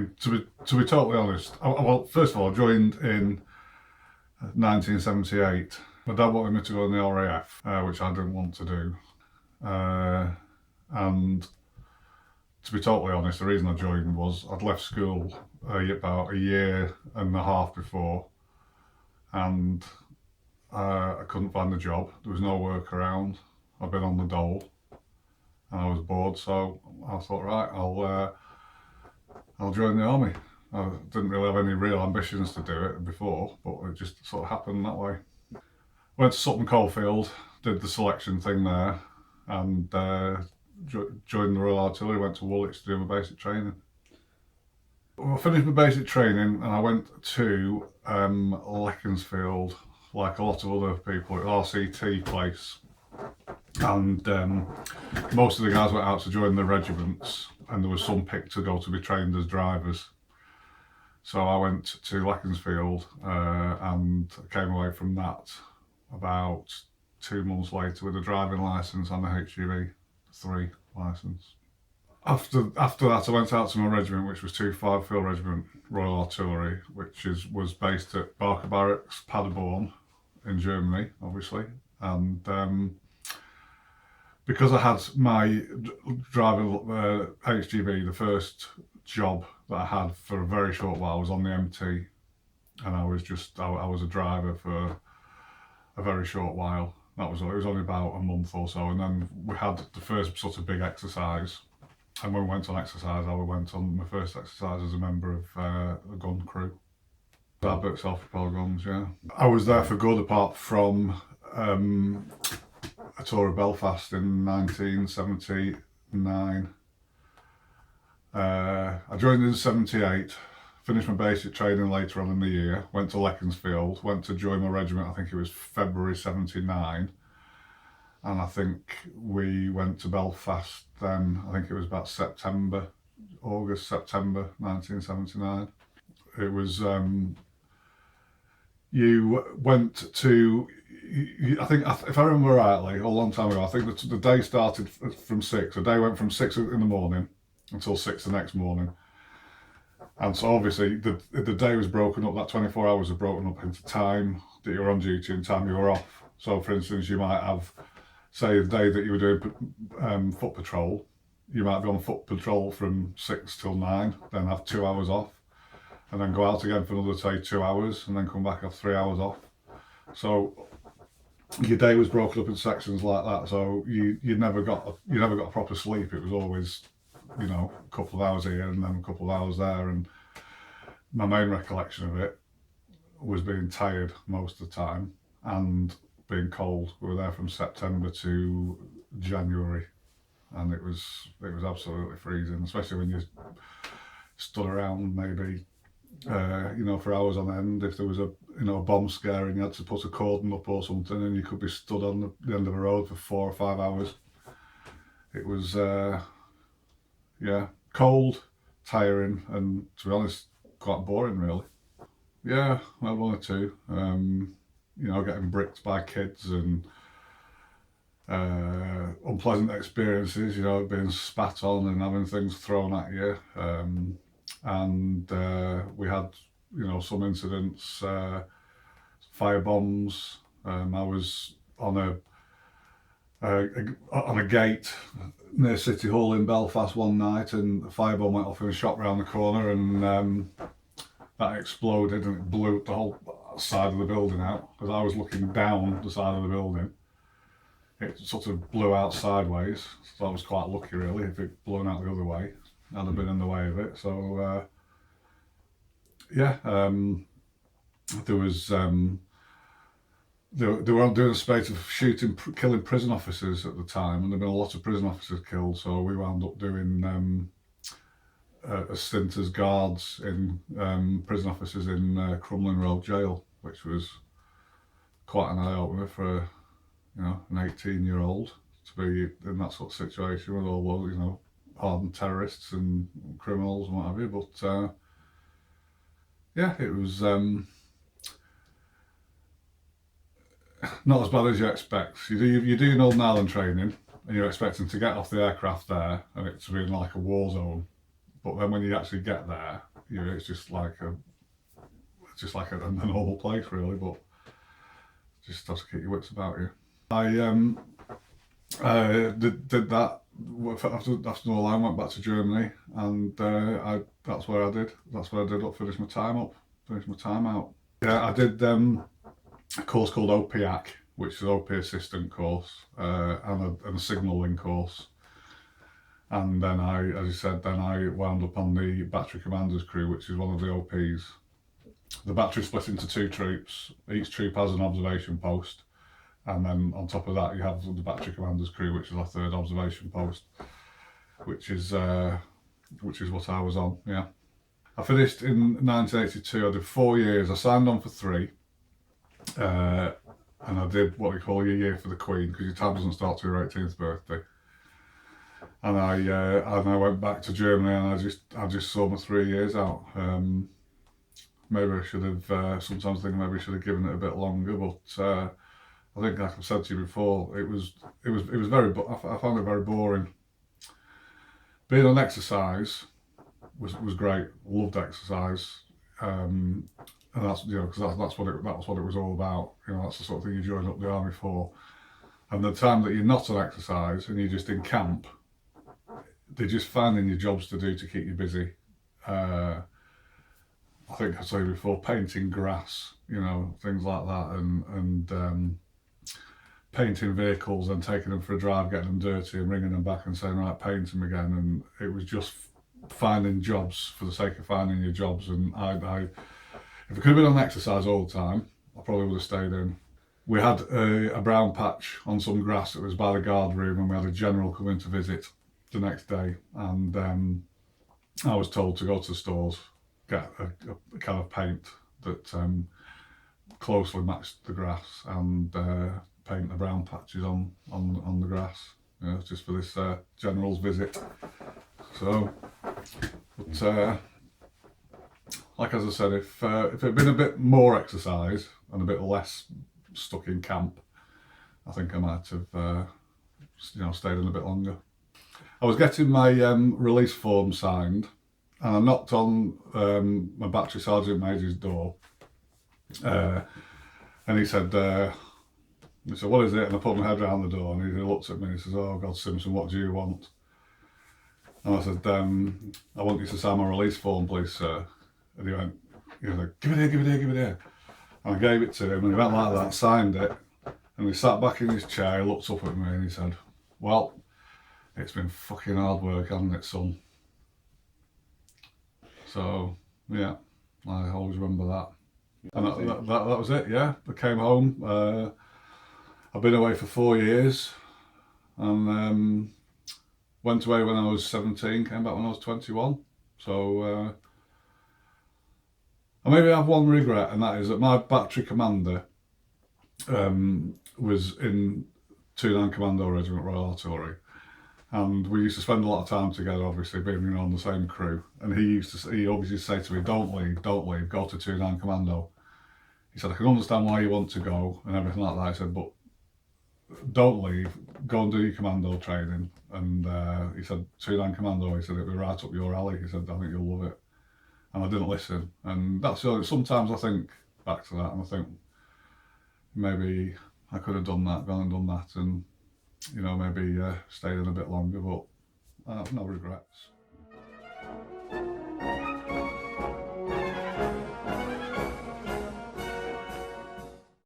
mean, to be totally honest, well, first of all, I joined in 1978. My dad wanted me to go in the RAF, which I didn't want to do. And to be totally honest, the reason I joined was I'd left school about a year and a half before, and I couldn't find a job. There was no work around. I'd been on the dole, and I was bored. So I thought, right, I'll join the army. I didn't really have any real ambitions to do it before, but it just sort of happened that way. Went to Sutton Coldfield, did the selection thing there, and joined the Royal Artillery. Went to Woolwich to do my basic training. Well, I finished my basic training and I went to Leckensfield, like a lot of other people, at RCT place. And most of the guys went out to join the regiments, and there was some picked to go to be trained as drivers. So I went to Leckensfield and came away from that about 2 months later with a driving licence and a HGV 3 licence. After that, I went out to my regiment, which was 2 Field Regiment Royal Artillery, which was based at Barker Barracks, Paderborn, in Germany, obviously. And because I had my driving HGV, the first job that I had for a very short while was on the MT, and I was a driver for a very short while. It was only about a month or so, and then we had the first sort of big exercise. And when we went on exercise, I went on my first exercise as a member of a gun crew. That built self-propelled guns, yeah. I was there for good, apart from a tour of Belfast in 1979. I joined in 78, finished my basic training later on in the year, went to Leckensfield, went to join my regiment, I think it was February 79. And I think we went to Belfast then, I think it was about August, September 1979. It was, you went to, I think, if I remember rightly, a long time ago, I think the day started from 6. The day went from 6 in the morning until 6 the next morning. And so obviously the day was broken up, that 24 hours were broken up into time that you were on duty and time you were off. So for instance, you might have, say, the day that you were doing foot patrol, you might be on foot patrol from 6 till 9, then have 2 hours off, and then go out again for another, say, 2 hours, and then come back, have 3 hours off. So your day was broken up in sections like that. So you never got a proper sleep. It was always, you know, a couple of hours here and then a couple of hours there. And my main recollection of it was being tired most of the time and being cold. We were there from September to January, and it was absolutely freezing, especially when you stood around maybe you know, for hours on end. If there was a bomb scare and you had to put a cordon up or something, and you could be stood on the end of a road for 4 or 5 hours. It was yeah, cold, tiring, and to be honest, quite boring really. Yeah, well, 1 or 2. You know, getting bricked by kids and unpleasant experiences, you know, being spat on and having things thrown at you. And we had, you know, some incidents, fire bombs. I was on a gate near City Hall in Belfast one night, and a firebomb went off in a shop round the corner, and that exploded and it blew the whole side of the building out. As I was looking down the side of the building, it sort of blew out sideways, so I was quite lucky really. If it blown out the other way, I'd have been in the way of it. So yeah, there was they were doing a spate of killing prison officers at the time, and there'd been a lot of prison officers killed, so we wound up doing a stint as guards in prison officers in Crumlin Road Jail, which was quite an eye-opener for, you know, an 18-year-old to be in that sort of situation with all those, you know, hardened terrorists and criminals and what have you. But yeah, it was not as bad as you expect. You do Northern Ireland training, and you're expecting to get off the aircraft there and it to be in like a war zone. But then when you actually get there, it's just like a normal place really, but just have to keep your wits about you. I did that after all. I went back to Germany, and that's what I did. That's what I did. Finish my time out. Yeah, I did a course called OPAC, which is OP assistant course, and a signalling course. And then as you said, then I wound up on the battery commander's crew, which is one of the OPs. The battery split into 2 troops. Each troop has an observation post, and then on top of that you have the battery commander's crew, which is our 3rd observation post, which is what I was on. Yeah, I finished in 1982. I did 4 years. I signed on for 3, and I did what we call your year for the Queen, because your time doesn't start till your 18th birthday. And I went back to Germany, and I just saw my 3 years out. Maybe I should have. Sometimes I think maybe I should have given it a bit longer, but I think, like I've said to you before, it was very. I found it very boring. Being on exercise was great. Loved exercise, and that's because that's what it was all about. That's the sort of thing you join up the army for. And the time that you're not on exercise and you're just in camp, they're just finding you jobs to do to keep you busy. I think I told you before, painting grass, things like that, and painting vehicles and taking them for a drive, getting them dirty and bringing them back and saying, right, paint them again. And it was just finding jobs for the sake of finding your jobs. And if I could have been on exercise all the time, I probably would have stayed in. We had a brown patch on some grass that was by the guard room, and we had a general come in to visit the next day, and I was told to go to the stores, get a kind of paint that closely matched the grass, and paint the brown patches on the grass, just for this general's visit. So, but like as I said, if it had been a bit more exercise and a bit less stuck in camp, I think I might have stayed in a bit longer. I was getting my release form signed, and I knocked on my battery sergeant major's door, and he said, what is it? And I put my head around the door, and he looked at me and he says, oh God, Simpson, what do you want? And I said, I want you to sign my release form, please, sir. And he went, give it here. And I gave it to him, and he went like that, signed it, and he sat back in his chair, he looked up at me and he said, well, it's been fucking hard work, hasn't it, son? So, yeah, I always remember that. And that was it, yeah. I came home. I've been away for 4 years, and went away when I was 17, came back when I was 21. So, I maybe have one regret, and that is that my battery commander was in 2 Commando Regiment Royal Artillery, and we used to spend a lot of time together, obviously being on the same crew. And he obviously say to me, don't leave, go to 2 Commando. He said, I can understand why you want to go and everything like that. I said, but don't leave, go and do your commando training. And he said, 2 Commando, he said, it'll be right up your alley. He said, I think you'll love it. And I didn't listen. And that's sometimes I think back to that, and I think maybe I could have done that, gone and done that, and maybe stayed in a bit longer, but no regrets.